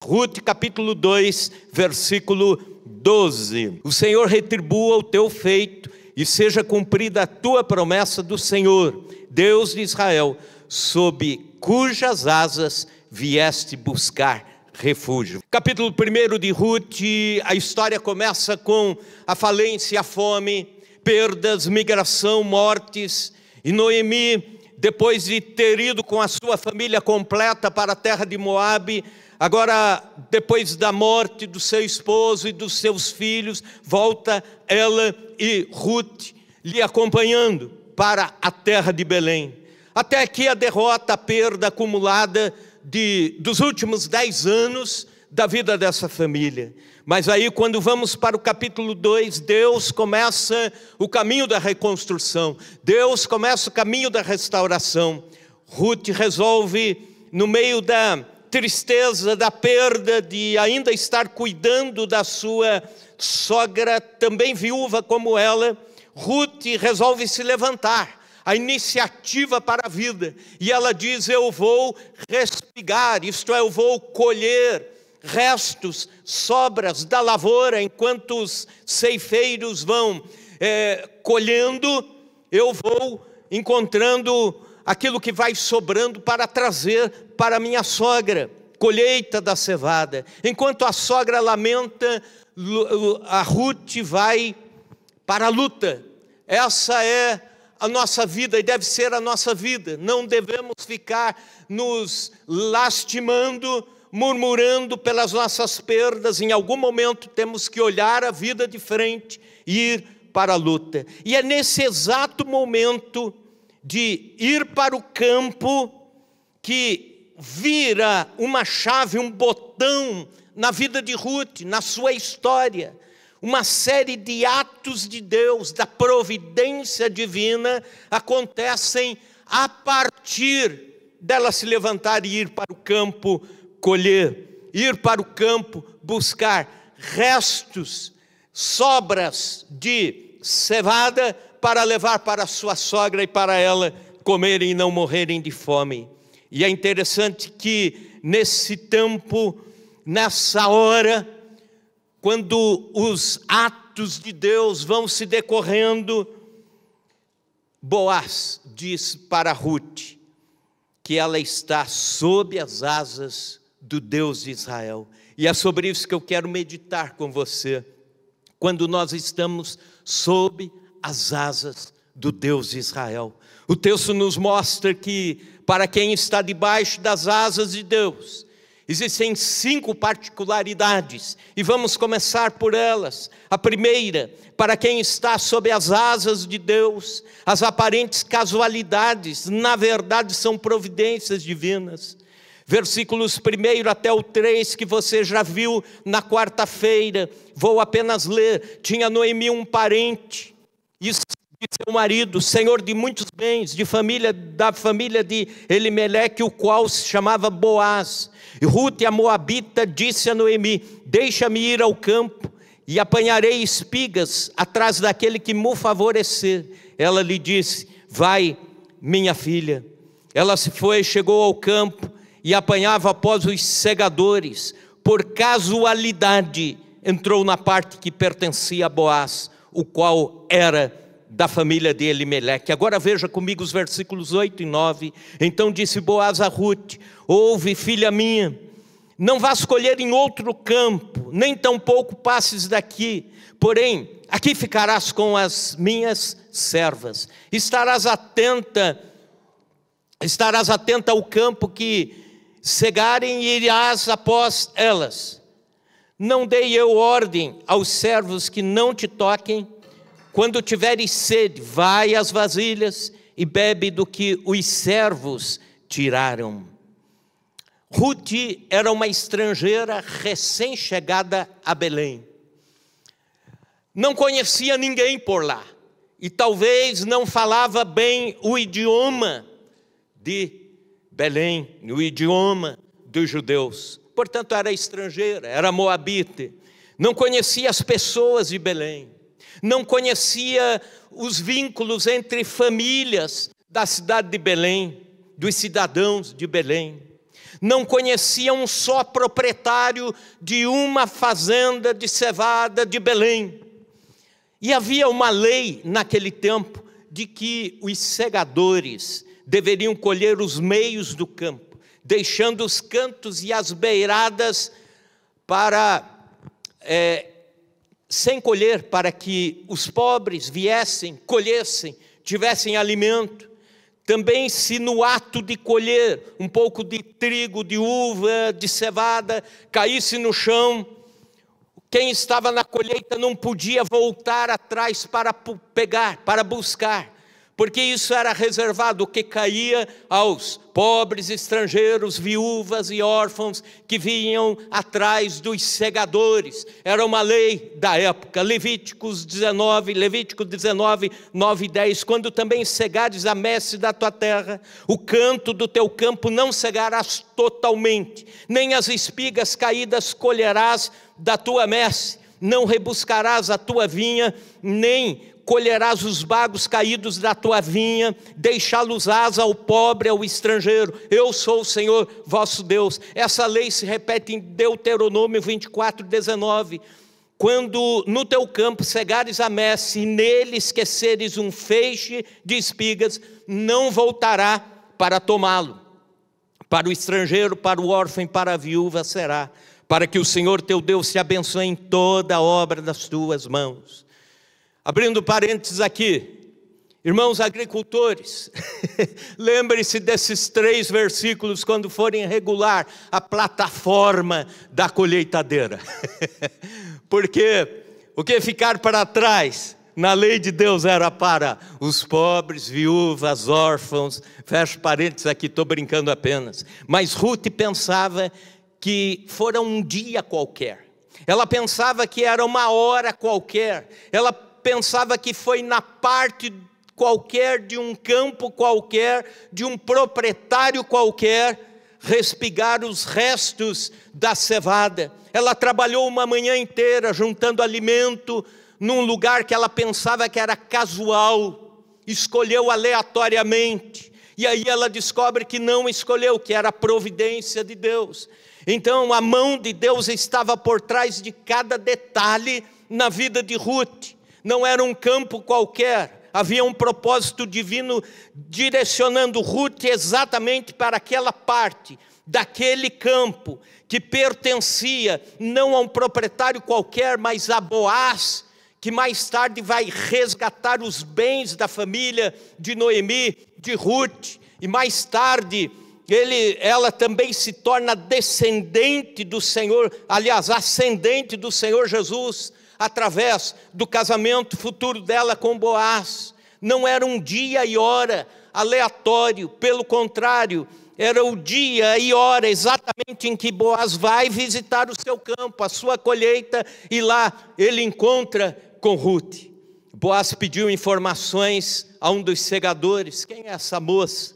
Ruth capítulo 2, versículo 12. O Senhor retribua o teu feito e seja cumprida a tua promessa do Senhor, Deus de Israel, sob cujas asas vieste buscar refúgio. Capítulo 1 de Ruth, a história começa com a falência, a fome, perdas, migração, mortes. E Noemi, depois de ter ido com a sua família completa para a terra de Moabe, agora, depois da morte do seu esposo e dos seus filhos, volta ela e Ruth lhe acompanhando para a terra de Belém. Até aqui a derrota, a perda acumulada dos últimos 10 anos da vida dessa família. Mas aí, quando vamos para o capítulo 2, Deus começa o caminho da reconstrução. Deus começa o caminho da restauração. Ruth resolve, no meio da tristeza, da perda, de ainda estar cuidando da sua sogra, também viúva como ela, Ruth resolve se levantar, a iniciativa para a vida, e ela diz: eu vou respigar, isto é, eu vou colher restos, sobras da lavoura, enquanto os ceifeiros vão colhendo, eu vou encontrando aquilo que vai sobrando para trazer para minha sogra, colheita da cevada. Enquanto a sogra lamenta, a Ruth vai para a luta. Essa é a nossa vida e deve ser a nossa vida. Não devemos ficar nos lastimando, murmurando pelas nossas perdas. Em algum momento temos que olhar a vida de frente e ir para a luta. E é nesse exato momento de ir para o campo que vira uma chave, um botão na vida de Ruth, na sua história. Uma série de atos de Deus, da providência divina, acontecem a partir dela se levantar e ir para o campo colher, ir para o campo buscar restos, sobras de cevada para levar para sua sogra e para ela comerem e não morrerem de fome. E é interessante que nesse tempo, nessa hora, quando os atos de Deus vão se decorrendo, Boaz diz para Ruth que ela está sob as asas do Deus de Israel. E é sobre isso que eu quero meditar com você. Quando nós estamos sob as asas do Deus de Israel. O texto nos mostra que para quem está debaixo das asas de Deus, existem 5 particularidades, e vamos começar por elas. A primeira, para quem está sob as asas de Deus, as aparentes casualidades, na verdade, são providências divinas. Versículos 1 até o 3, que você já viu na quarta-feira, vou apenas ler. Tinha Noemi um parente, e seu marido, senhor de muitos bens, da família de Elimeleque, o qual se chamava Boaz. E Ruth, a moabita, disse a Noemi: deixa-me ir ao campo, e apanharei espigas atrás daquele que me favorecer. Ela lhe disse: vai, minha filha. Ela se foi, chegou ao campo, e apanhava após os segadores. Por casualidade, entrou na parte que pertencia a Boaz, o qual era da família de Elimeleque. Agora veja comigo os versículos 8 e 9. Então disse Boaz a Ruth: ouve, filha minha, não vás colher em outro campo, nem tampouco passes daqui, porém aqui ficarás com as minhas servas. Estarás atenta ao campo que cegarem e irás após elas. Não dei eu ordem aos servos que não te toquem? Quando tiveres sede, vai às vasilhas e bebe do que os servos tiraram. Ruth era uma estrangeira recém-chegada a Belém. Não conhecia ninguém por lá. E talvez não falava bem o idioma de Belém, o idioma dos judeus. Portanto, era estrangeira, era moabita. Não conhecia as pessoas de Belém. Não conhecia os vínculos entre famílias da cidade de Belém, dos cidadãos de Belém. não conhecia um só proprietário de uma fazenda de cevada de Belém. E havia uma lei naquele tempo de que os segadores deveriam colher os meios do campo, deixando os cantos e as beiradas sem colher, para que os pobres viessem, colhessem, tivessem alimento. Também, se no ato de colher um pouco de trigo, de uva, de cevada, caísse no chão, quem estava na colheita não podia voltar atrás para pegar, para buscar, porque isso era reservado, o que caía aos pobres, estrangeiros, viúvas e órfãos que vinham atrás dos segadores. Era uma lei da época. Levítico 19, 9 e 10. Quando também cegares a messe da tua terra, o canto do teu campo não cegarás totalmente, nem as espigas caídas colherás da tua messe, não rebuscarás a tua vinha, nem colherás os bagos caídos da tua vinha, deixá-los-ás ao pobre, ao estrangeiro. Eu sou o Senhor vosso Deus. Essa lei se repete em Deuteronômio 24, 19. Quando no teu campo cegares a messe e nele esqueceres um feixe de espigas, não voltará para tomá-lo. Para o estrangeiro, para o órfão e para a viúva será, para que o Senhor teu Deus te abençoe em toda a obra das tuas mãos. Abrindo parênteses aqui, irmãos agricultores, lembre-se desses 3 versículos quando forem regular a plataforma da colheitadeira. Porque o que ficar para trás na lei de Deus era para os pobres, viúvas, órfãos. Fecho parênteses aqui, estou brincando apenas. Mas Ruth pensava que fora um dia qualquer. Ela pensava que era uma hora qualquer. Ela pensava que foi na parte qualquer de um campo qualquer, de um proprietário qualquer, respigar os restos da cevada. Ela trabalhou uma manhã inteira juntando alimento num lugar que ela pensava que era casual, escolheu aleatoriamente, e aí ela descobre que não escolheu, que era a providência de Deus. Então a mão de Deus estava por trás de cada detalhe na vida de Ruth. Não era um campo qualquer, havia um propósito divino direcionando Ruth exatamente para aquela parte daquele campo que pertencia não a um proprietário qualquer, mas a Boaz, que mais tarde vai resgatar os bens da família de Noemi, de Ruth, e mais tarde ela também se torna descendente do Senhor, aliás, ascendente do Senhor Jesus, através do casamento futuro dela com Boaz. Não era um dia e hora aleatório, pelo contrário, era o dia e hora exatamente em que Boaz vai visitar o seu campo, a sua colheita, e lá ele encontra com Ruth. Boaz pediu informações a um dos segadores. Quem é essa moça?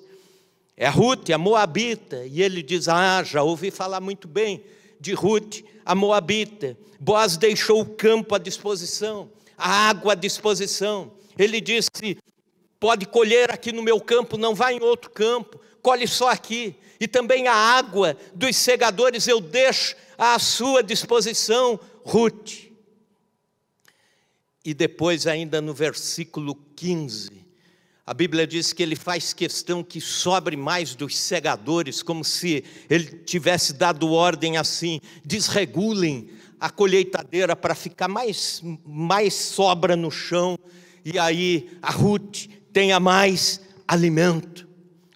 É a Ruth, a moabita. E ele diz: já ouvi falar muito bem de Ruth, a moabita. Boaz deixou o campo à disposição, a água à disposição. Ele disse: pode colher aqui no meu campo, não vá em outro campo, colhe só aqui. E também a água dos segadores eu deixo à sua disposição, Ruth. E depois, ainda no versículo 15, a Bíblia diz que ele faz questão que sobre mais dos segadores, como se ele tivesse dado ordem assim: desregulem a colheitadeira para ficar mais sobra no chão, e aí a Ruth tenha mais alimento.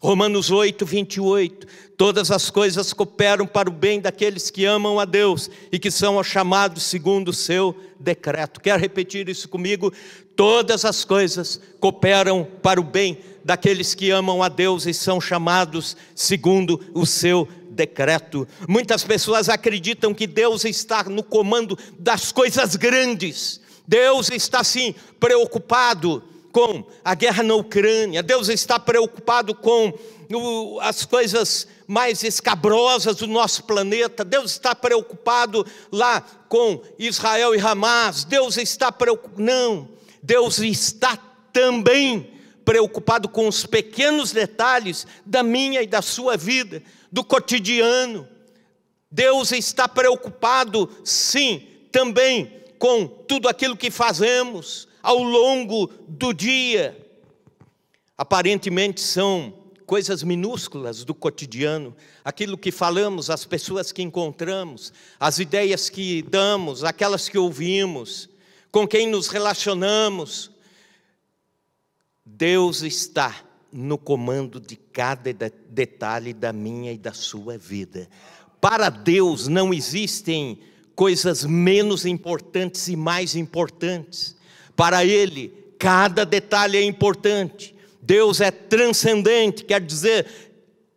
Romanos 8, 28, todas as coisas cooperam para o bem daqueles que amam a Deus e que são chamados segundo o seu decreto. Quer repetir isso comigo? Todas as coisas cooperam para o bem daqueles que amam a Deus e são chamados segundo o seu decreto. Muitas pessoas acreditam que Deus está no comando das coisas grandes. Deus está sim preocupado com a guerra na Ucrânia. Deus está preocupado com as coisas mais escabrosas do nosso planeta. Deus está preocupado lá com Israel e Hamas. Deus está preocupado. Não, Deus está também preocupado com os pequenos detalhes da minha e da sua vida, do cotidiano. Deus está preocupado, sim, também com tudo aquilo que fazemos ao longo do dia. Aparentemente são coisas minúsculas do cotidiano, aquilo que falamos, as pessoas que encontramos, as ideias que damos, aquelas que ouvimos, com quem nos relacionamos. Deus está no comando de cada detalhe da minha e da sua vida. Para Deus não existem coisas menos importantes e mais importantes. Para Ele, cada detalhe é importante. Deus é transcendente, quer dizer,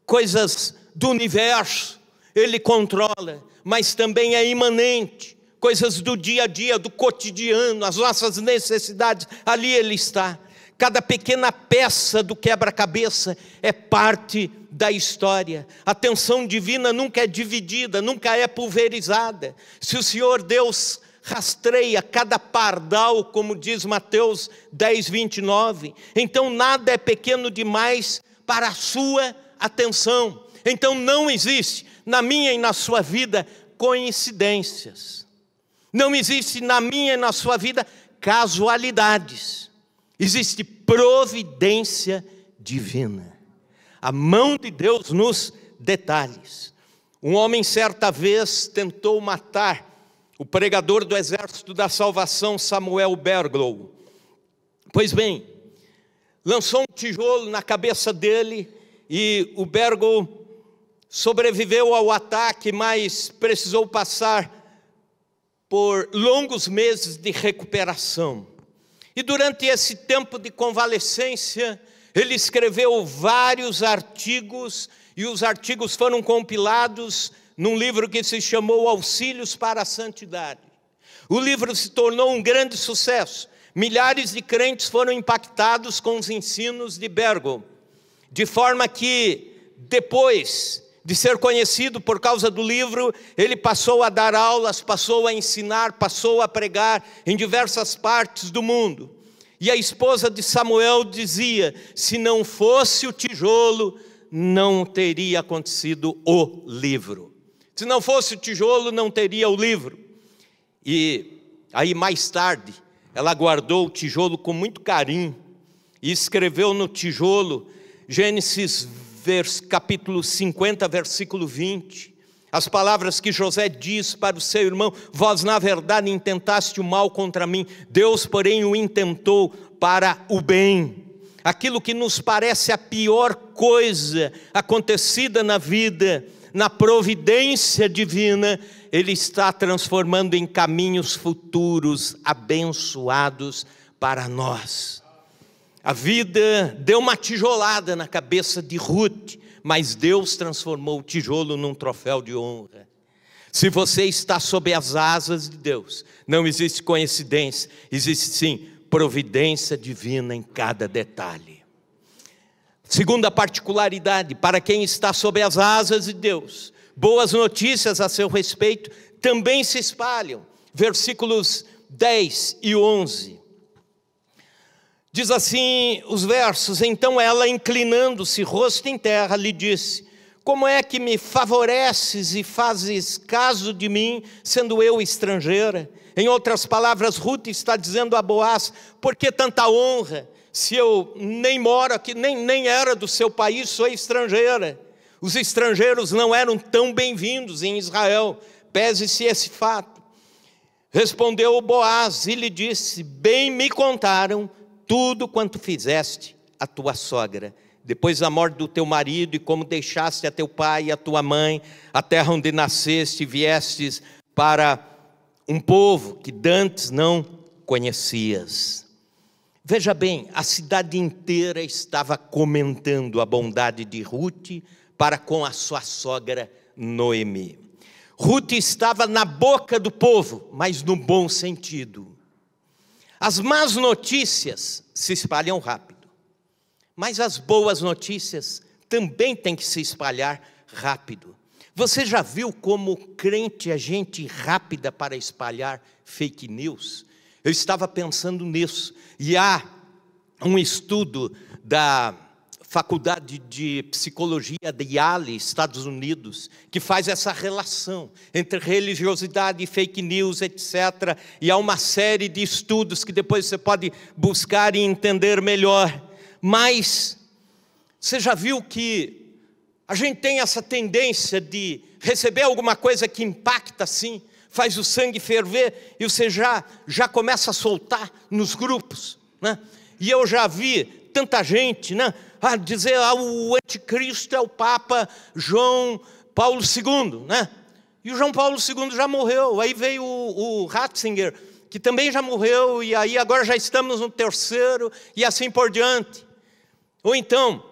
coisas do universo Ele controla, mas também é imanente, coisas do dia a dia, do cotidiano, as nossas necessidades, ali Ele está. Cada pequena peça do quebra-cabeça é parte da história. A atenção divina nunca é dividida, nunca é pulverizada. Se o Senhor Deus rastreia cada pardal, como diz Mateus 10, 29, então nada é pequeno demais para a sua atenção. Então não existe na minha e na sua vida coincidências. Não existe na minha e na sua vida casualidades. Existe providência divina. A mão de Deus nos detalhes. Um homem certa vez tentou matar o pregador do Exército da Salvação, Samuel Berglow. Pois bem, lançou um tijolo na cabeça dele e o Berglow sobreviveu ao ataque, mas precisou passar por longos meses de recuperação. E durante esse tempo de convalescência, ele escreveu vários artigos, e os artigos foram compilados num livro que se chamou Auxílios para a Santidade. O livro se tornou um grande sucesso. Milhares de crentes foram impactados com os ensinos de Berglow, de forma que, depois de ser conhecido por causa do livro, ele passou a dar aulas, passou a ensinar, passou a pregar em diversas partes do mundo. E a esposa de Samuel dizia: se não fosse o tijolo, não teria acontecido o livro. Se não fosse o tijolo, não teria o livro. E aí mais tarde, ela guardou o tijolo com muito carinho e escreveu no tijolo, Gênesis capítulo 50, versículo 20, as palavras que José diz para o seu irmão: vós na verdade intentaste o mal contra mim, Deus porém o intentou para o bem. Aquilo que nos parece a pior coisa acontecida na vida, na providência divina, Ele está transformando em caminhos futuros abençoados para nós. A vida deu uma tijolada na cabeça de Ruth, mas Deus transformou o tijolo num troféu de honra. Se você está sob as asas de Deus, não existe coincidência, existe sim providência divina em cada detalhe. Segunda particularidade, para quem está sob as asas de Deus, boas notícias a seu respeito também se espalham. Versículos 10 e 11. Diz assim os versos: então ela, inclinando-se, rosto em terra, lhe disse: como é que me favoreces e fazes caso de mim, sendo eu estrangeira? Em outras palavras, Ruth está dizendo a Boaz: por que tanta honra? Se eu nem moro aqui, nem era do seu país, sou estrangeira. Os estrangeiros não eram tão bem-vindos em Israel, pese-se esse fato. Respondeu Boaz e lhe disse: bem me contaram tudo quanto fizeste a tua sogra, depois da morte do teu marido, e como deixaste a teu pai e a tua mãe, a terra onde nasceste, e viestes para um povo que dantes não conhecias. Veja bem, a cidade inteira estava comentando a bondade de Ruth para com a sua sogra Noemi. Ruth estava na boca do povo, mas no bom sentido. As más notícias se espalham rápido, mas as boas notícias também têm que se espalhar rápido. Você já viu como crente é gente rápida para espalhar fake news? Eu estava pensando nisso, e há um estudo da Faculdade de Psicologia de Yale, Estados Unidos, que faz essa relação entre religiosidade e fake news, etc. E há uma série de estudos que depois você pode buscar e entender melhor. Mas você já viu que a gente tem essa tendência de receber alguma coisa que impacta assim, faz o sangue ferver, e você já começa a soltar nos grupos, né? E eu já vi tanta gente, né, dizer o anticristo é o Papa João Paulo II, né? E o João Paulo II já morreu. Aí veio o Ratzinger, que também já morreu, e aí agora já estamos no terceiro, e assim por diante. Ou então,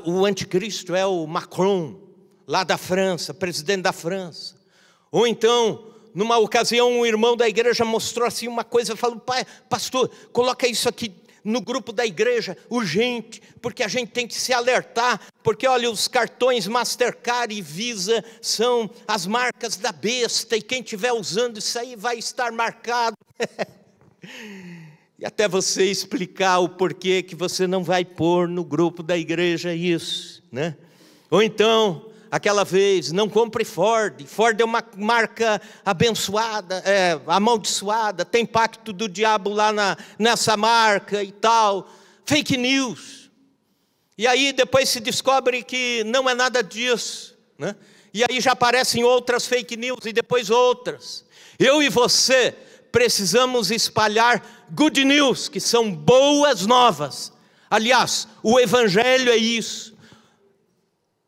o anticristo é o Macron, lá da França, presidente da França. Ou então, numa ocasião, um irmão da igreja mostrou assim uma coisa, falou: pai, pastor, coloca isso aqui no grupo da igreja, urgente, porque a gente tem que se alertar, porque olha, os cartões Mastercard e Visa são as marcas da besta, e quem estiver usando isso aí vai estar marcado. E até você explicar o porquê que você não vai pôr no grupo da igreja isso, né? Ou então, aquela vez, não compre Ford. Ford é uma marca abençoada, amaldiçoada, tem pacto do diabo lá nessa marca e tal. Fake news. E aí depois se descobre que não é nada disso, né? E aí já aparecem outras fake news e depois outras. Eu e você precisamos espalhar good news, que são boas novas. Aliás, o evangelho é isso.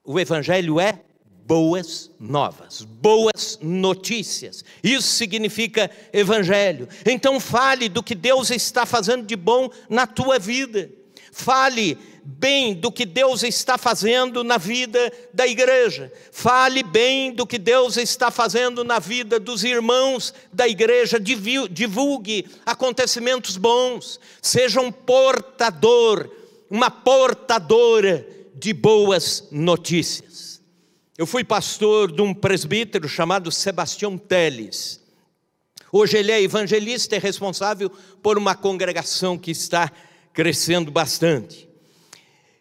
O evangelho é boas novas, boas notícias. Isso significa evangelho. Então fale do que Deus está fazendo de bom na tua vida. Fale bem do que Deus está fazendo na vida da igreja. Fale bem do que Deus está fazendo na vida dos irmãos da igreja. Divulgue acontecimentos bons. Seja um portador, uma portadora de boas notícias. Eu fui pastor de um presbítero chamado Sebastião Teles. Hoje ele é evangelista e responsável por uma congregação que está crescendo bastante.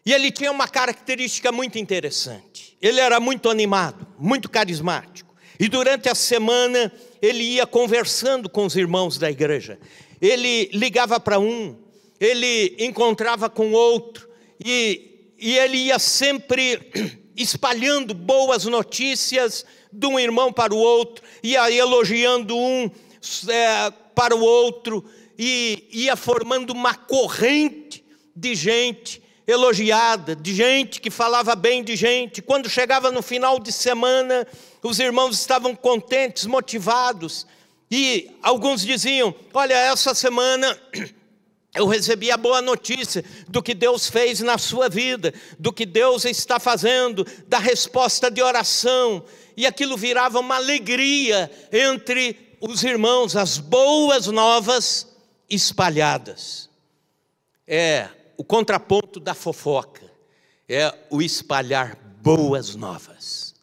E ele tinha uma característica muito interessante. Ele era muito animado, muito carismático. E durante a semana ele ia conversando com os irmãos da igreja. Ele ligava para um, ele encontrava com outro, e ele ia sempre espalhando boas notícias de um irmão para o outro, ia elogiando um para o outro, e ia formando uma corrente de gente elogiada, de gente que falava bem de gente. Quando chegava no final de semana, os irmãos estavam contentes, motivados, e alguns diziam: olha, essa semana eu recebi a boa notícia do que Deus fez na sua vida, do que Deus está fazendo, da resposta de oração. E aquilo virava uma alegria entre os irmãos, as boas novas espalhadas. É o contraponto da fofoca, é o espalhar boas novas,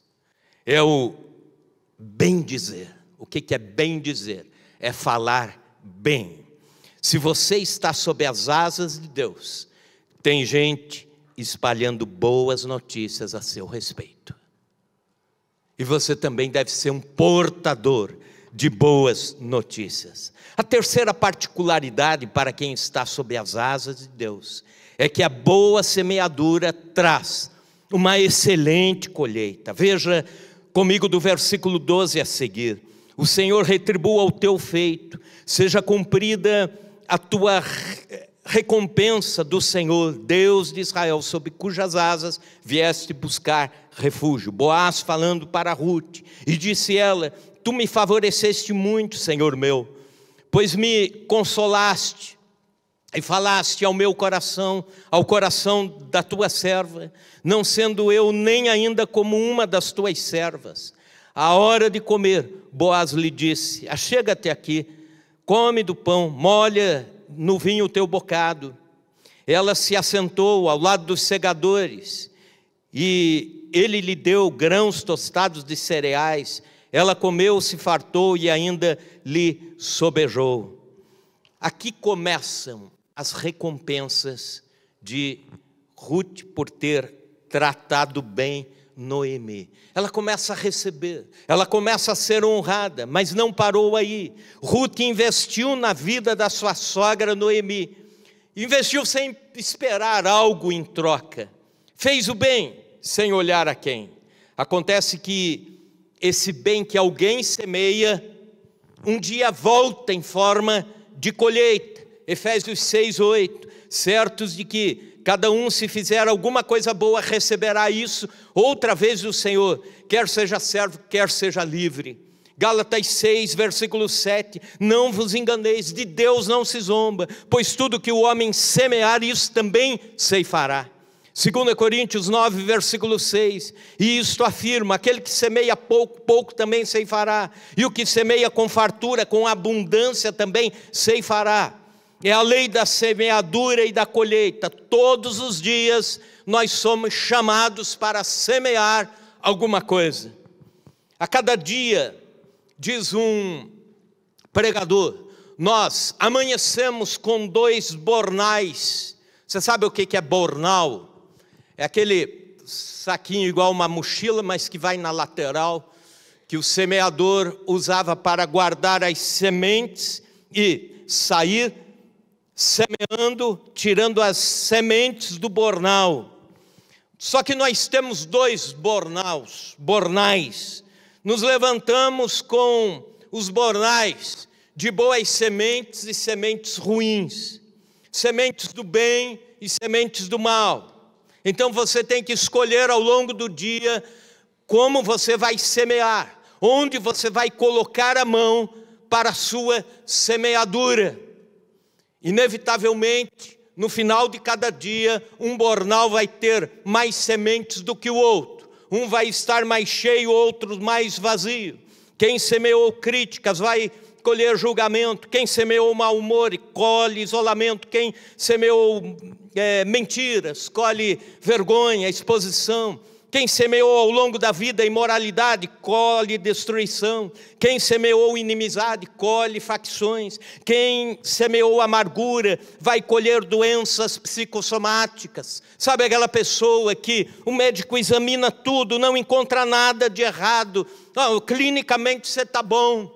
é o bem dizer. O que é bem dizer? É falar bem. Se você está sob as asas de Deus, tem gente espalhando boas notícias a seu respeito. E você também deve ser um portador de boas notícias. A terceira particularidade para quem está sob as asas de Deus é que a boa semeadura traz uma excelente colheita. Veja comigo do versículo 12 a seguir: o Senhor retribua o teu feito, seja cumprida a tua recompensa do Senhor, Deus de Israel, sob cujas asas vieste buscar refúgio. Boaz falando para Ruth, e disse ela: tu me favoreceste muito, Senhor meu, pois me consolaste e falaste ao meu coração, ao coração da tua serva, não sendo eu nem ainda como uma das tuas servas. À hora de comer, Boaz lhe disse: achega-te aqui, come do pão, molha no vinho o teu bocado. Ela se assentou ao lado dos segadores, e ele lhe deu grãos tostados de cereais. Ela comeu, se fartou e ainda lhe sobejou. Aqui começam as recompensas de Ruth por ter tratado bem Noemi. Ela começa a receber, ela começa a ser honrada, mas não parou aí. Ruth investiu na vida da sua sogra Noemi, investiu sem esperar algo em troca, fez o bem sem olhar a quem. Acontece que esse bem que alguém semeia, um dia volta em forma de colheita. Efésios 6:8, certos de que cada um, se fizer alguma coisa boa, receberá isso outra vez do Senhor, quer seja servo, quer seja livre. Gálatas 6, versículo 7, não vos enganeis, de Deus não se zomba, pois tudo que o homem semear, isso também ceifará. 2 Coríntios 9, versículo 6, e isto afirma, aquele que semeia pouco, pouco também ceifará, e o que semeia com fartura, com abundância também ceifará. É a lei da semeadura e da colheita. Todos os dias nós somos chamados para semear alguma coisa. A cada dia, diz um pregador, nós amanhecemos com 2 bornais. Você sabe o que é bornal? É aquele saquinho igual uma mochila, mas que vai na lateral, que o semeador usava para guardar as sementes e sair semeando, tirando as sementes do bornal. Só que nós temos 2 bornais. Nos levantamos com os bornais de boas sementes e sementes ruins, sementes do bem e sementes do mal. Então você tem que escolher ao longo do dia como você vai semear, onde você vai colocar a mão para a sua semeadura. Inevitavelmente, no final de cada dia, um bornal vai ter mais sementes do que o outro. Um vai estar mais cheio, outro mais vazio. Quem semeou críticas vai colher julgamento. Quem semeou mau humor, colhe isolamento. Quem semeou mentiras, colhe vergonha, exposição. Quem semeou ao longo da vida imoralidade, colhe destruição. Quem semeou inimizade, colhe facções. Quem semeou amargura, vai colher doenças psicossomáticas. Sabe aquela pessoa que o médico examina tudo, não encontra nada de errado. Clinicamente você está bom,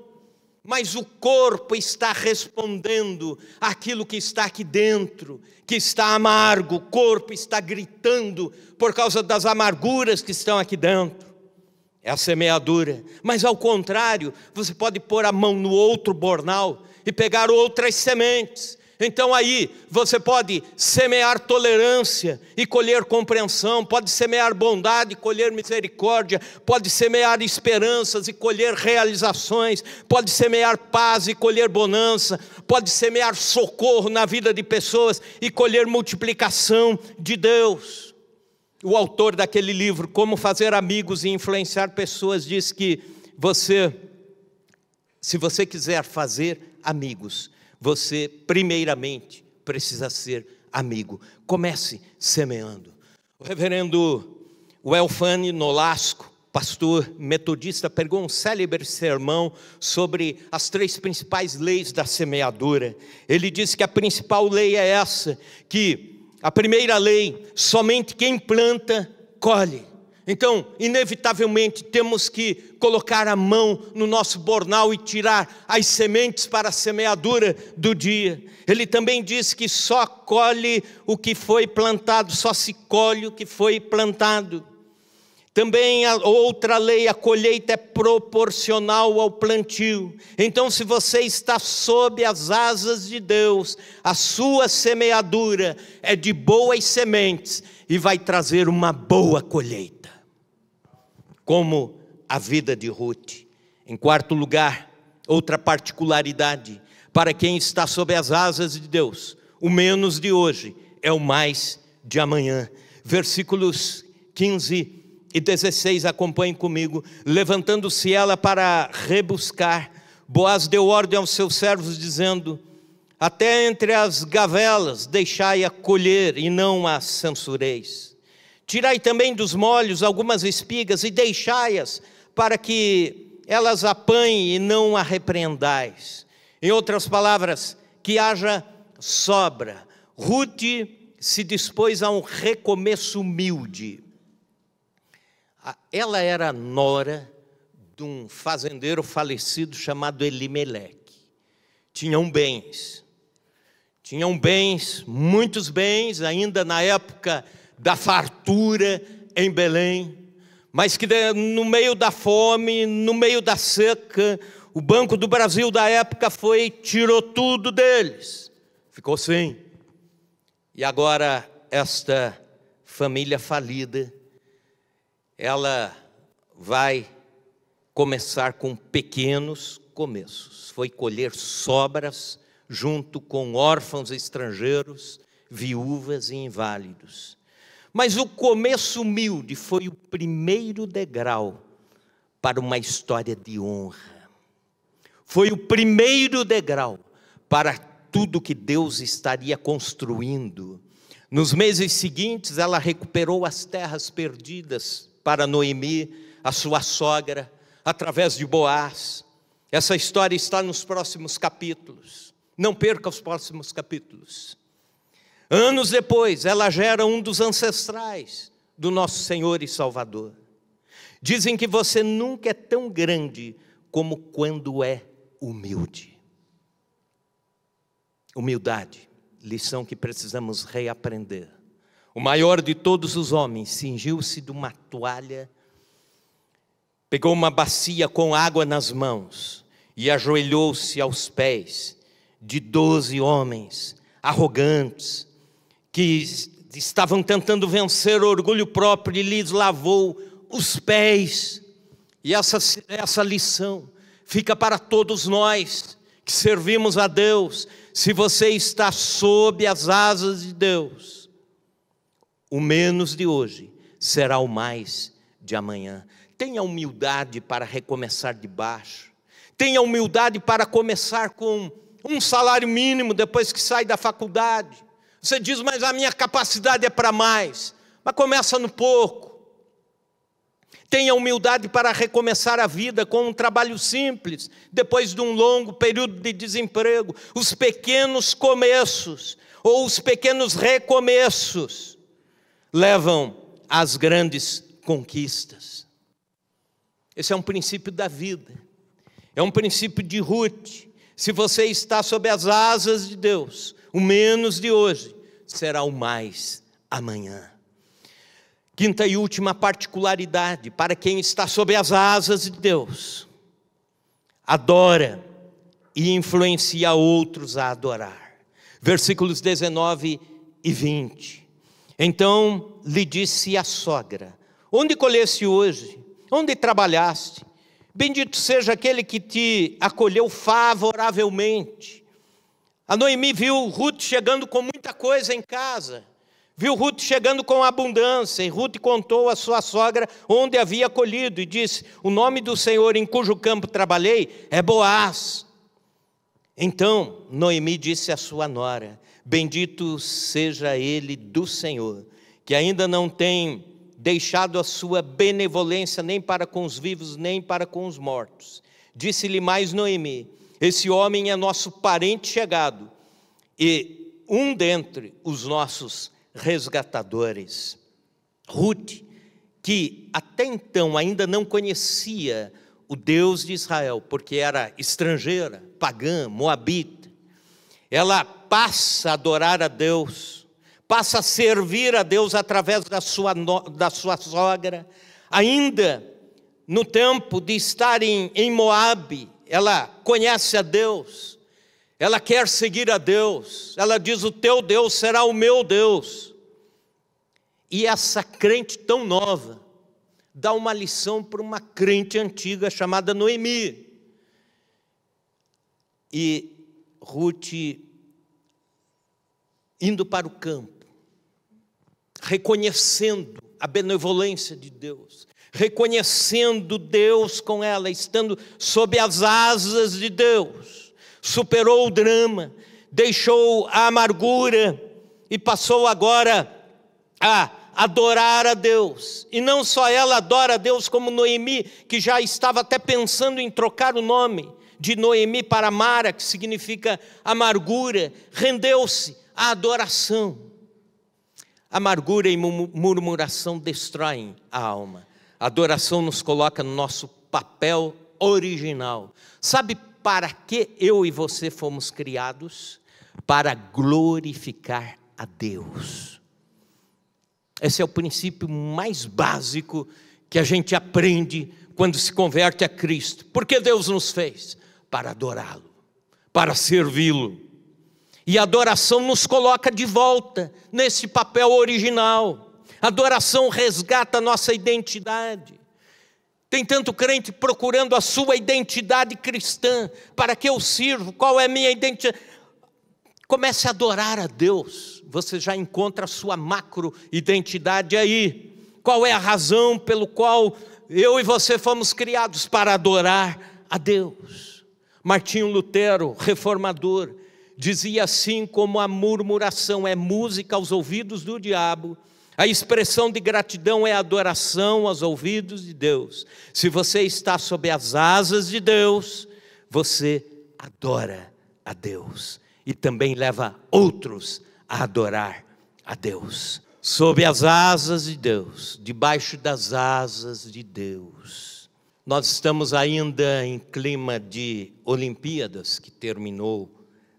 mas o corpo está respondendo àquilo que está aqui dentro, que está amargo. O corpo está gritando por causa das amarguras que estão aqui dentro. É a semeadura. Mas ao contrário, você pode pôr a mão no outro bornal e pegar outras sementes. Então aí você pode semear tolerância e colher compreensão, pode semear bondade e colher misericórdia, pode semear esperanças e colher realizações, pode semear paz e colher bonança, pode semear socorro na vida de pessoas e colher multiplicação de Deus. O autor daquele livro, Como Fazer Amigos e Influenciar Pessoas, diz que se você quiser fazer amigos, você primeiramente precisa ser amigo. Comece semeando. O reverendo Welfane Nolasco, pastor metodista, pregou um célebre sermão sobre as 3 principais leis da semeadura. Ele disse que a principal lei é essa, que a primeira lei, somente quem planta, colhe. Então, inevitavelmente, temos que colocar a mão no nosso bornal e tirar as sementes para a semeadura do dia. Ele também disse que só colhe o que foi plantado, só se colhe o que foi plantado. Também a outra lei, a colheita é proporcional ao plantio. Então, se você está sob as asas de Deus, a sua semeadura é de boas sementes e vai trazer uma boa colheita. Como a vida de Ruth. Em quarto lugar, outra particularidade, para quem está sob as asas de Deus, o menos de hoje é o mais de amanhã. Versículos 15 e 16, acompanhem comigo. Levantando-se ela para rebuscar, Boaz deu ordem aos seus servos, dizendo: até entre as gavelas deixai-a colher e não a censureis. Tirai também dos molhos algumas espigas e deixai-as, para que elas apanhem e não a repreendais. Em outras palavras, que haja sobra. Ruth se dispôs a um recomeço humilde. Ela era nora de um fazendeiro falecido chamado Elimeleque. Tinham bens, muitos bens, ainda na época da fartura em Belém, mas que no meio da fome, no meio da seca, o Banco do Brasil da época tirou tudo deles, ficou sem. E agora esta família falida, ela vai começar com pequenos começos. Foi colher sobras junto com órfãos estrangeiros, viúvas e inválidos. Mas o começo humilde foi o primeiro degrau para uma história de honra. Foi o primeiro degrau para tudo que Deus estaria construindo. Nos meses seguintes, ela recuperou as terras perdidas para Noemi, a sua sogra, através de Boaz. Essa história está nos próximos capítulos. Não perca os próximos capítulos. Anos depois, ela gera um dos ancestrais do nosso Senhor e Salvador. Dizem que você nunca é tão grande como quando é humilde. Humildade, lição que precisamos reaprender. O maior de todos os homens cingiu-se de uma toalha, pegou uma bacia com água nas mãos e ajoelhou-se aos pés de 12 homens arrogantes que estavam tentando vencer o orgulho próprio, e lhes lavou os pés. E essa lição fica para todos nós que servimos a Deus. Se você está sob as asas de Deus, o menos de hoje será o mais de amanhã. Tenha humildade para recomeçar de baixo. Tenha humildade para começar com um salário mínimo depois que sai da faculdade. Você diz, mas a minha capacidade é para mais. Mas começa no pouco. Tenha humildade para recomeçar a vida com um trabalho simples, depois de um longo período de desemprego. Os pequenos começos, ou os pequenos recomeços, levam às grandes conquistas. Esse é um princípio da vida. É um princípio de Ruth. Se você está sob as asas de Deus, o menos de hoje será o mais amanhã. Quinta e última particularidade, para quem está sob as asas de Deus: adora e influencia outros a adorar. Versículos 19 e 20. Então lhe disse a sogra: onde colheste hoje? Onde trabalhaste? Bendito seja aquele que te acolheu favoravelmente. A Noemi viu Ruth chegando com muita coisa em casa, viu Ruth chegando com abundância, e Ruth contou à sua sogra onde havia colhido, e disse: o nome do Senhor em cujo campo trabalhei é Boaz. Então Noemi disse à sua nora: bendito seja ele do Senhor, que ainda não tem deixado a sua benevolência nem para com os vivos, nem para com os mortos. Disse-lhe mais Noemi: esse homem é nosso parente chegado, e um dentre os nossos resgatadores. Ruth, que até então ainda não conhecia o Deus de Israel, porque era estrangeira, pagã, moabita, ela passa a adorar a Deus, passa a servir a Deus através da sua sogra. Ainda no tempo de estar em Moabe, ela conhece a Deus, ela quer seguir a Deus, ela diz: o teu Deus será o meu Deus. E essa crente tão nova dá uma lição para uma crente antiga chamada Noemi. E Ruth, indo para o campo, reconhecendo a benevolência de Deus, reconhecendo Deus com ela, estando sob as asas de Deus, superou o drama, deixou a amargura e passou agora a adorar a Deus. E não só ela adora a Deus, como Noemi, que já estava até pensando em trocar o nome de Noemi para Mara, que significa amargura, rendeu-se à adoração. Amargura e murmuração destroem a alma. A adoração nos coloca no nosso papel original. Sabe para que eu e você fomos criados? Para glorificar a Deus. Esse é o princípio mais básico que a gente aprende quando se converte a Cristo. Por que Deus nos fez? Para adorá-lo, para servi-lo. E a adoração nos coloca de volta nesse papel original. A adoração resgata a nossa identidade. Tem tanto crente procurando a sua identidade cristã. Para que eu sirvo? Qual é a minha identidade? Comece a adorar a Deus. Você já encontra a sua macro-identidade aí. Qual é a razão pelo qual eu e você fomos criados? Para adorar a Deus. Martinho Lutero, reformador, dizia assim: como a murmuração é música aos ouvidos do diabo, a expressão de gratidão é adoração aos ouvidos de Deus. Se você está sob as asas de Deus, você adora a Deus e também leva outros a adorar a Deus. Sob as asas de Deus, debaixo das asas de Deus. Nós estamos ainda em clima de Olimpíadas, que terminou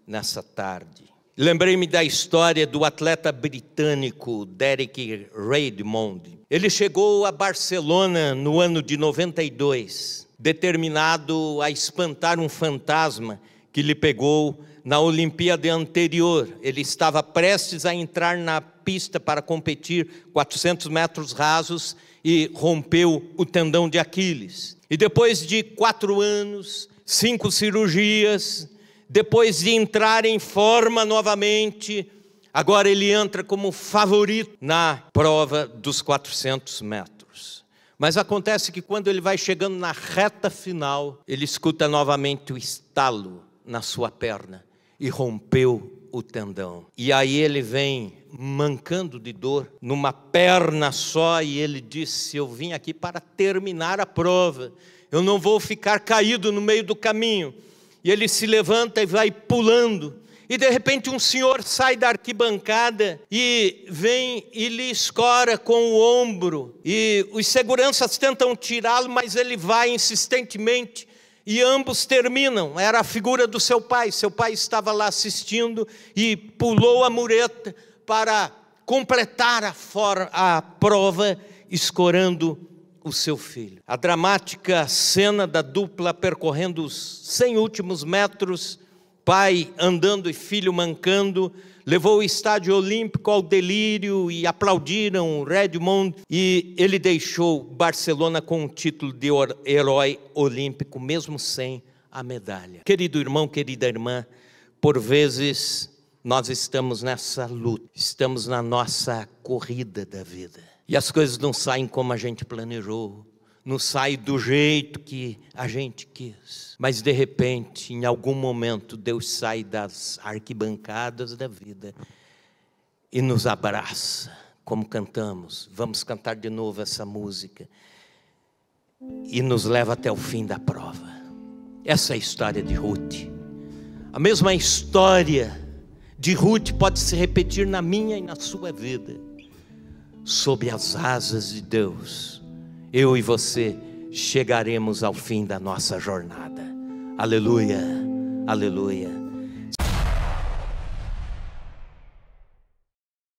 nessa tarde. Lembrei-me da história do atleta britânico Derek Redmond. Ele chegou a Barcelona no ano de 92, determinado a espantar um fantasma que lhe pegou na Olimpíada anterior. Ele estava prestes a entrar na pista para competir 400 metros rasos e rompeu o tendão de Aquiles. E depois de 4 anos, 5 cirurgias, depois de entrar em forma novamente, agora ele entra como favorito na prova dos 400 metros. Mas acontece que quando ele vai chegando na reta final, ele escuta novamente o estalo na sua perna e rompeu o tendão. E aí ele vem mancando de dor numa perna só e ele disse: eu vim aqui para terminar a prova, eu não vou ficar caído no meio do caminho. E ele se levanta e vai pulando. E de repente um senhor sai da arquibancada e vem e lhe escora com o ombro. E os seguranças tentam tirá-lo, mas ele vai insistentemente. E ambos terminam. Era a figura do seu pai. Seu pai estava lá assistindo e pulou a mureta para completar a prova, escorando o seu filho. A dramática cena da dupla percorrendo os 100 últimos metros, pai andando e filho mancando, levou o estádio olímpico ao delírio e aplaudiram Redmond, e ele deixou Barcelona com o título de herói olímpico, mesmo sem a medalha. Querido irmão, querida irmã, por vezes nós estamos nessa luta, estamos na nossa corrida da vida. E as coisas não saem como a gente planejou, não saem do jeito que a gente quis. Mas de repente, em algum momento, Deus sai das arquibancadas da vida e nos abraça, como cantamos. Vamos cantar de novo essa música. E nos leva até o fim da prova. Essa é a história de Ruth. A mesma história de Ruth pode se repetir na minha e na sua vida. Sob as asas de Deus, eu e você chegaremos ao fim da nossa jornada. Aleluia, aleluia.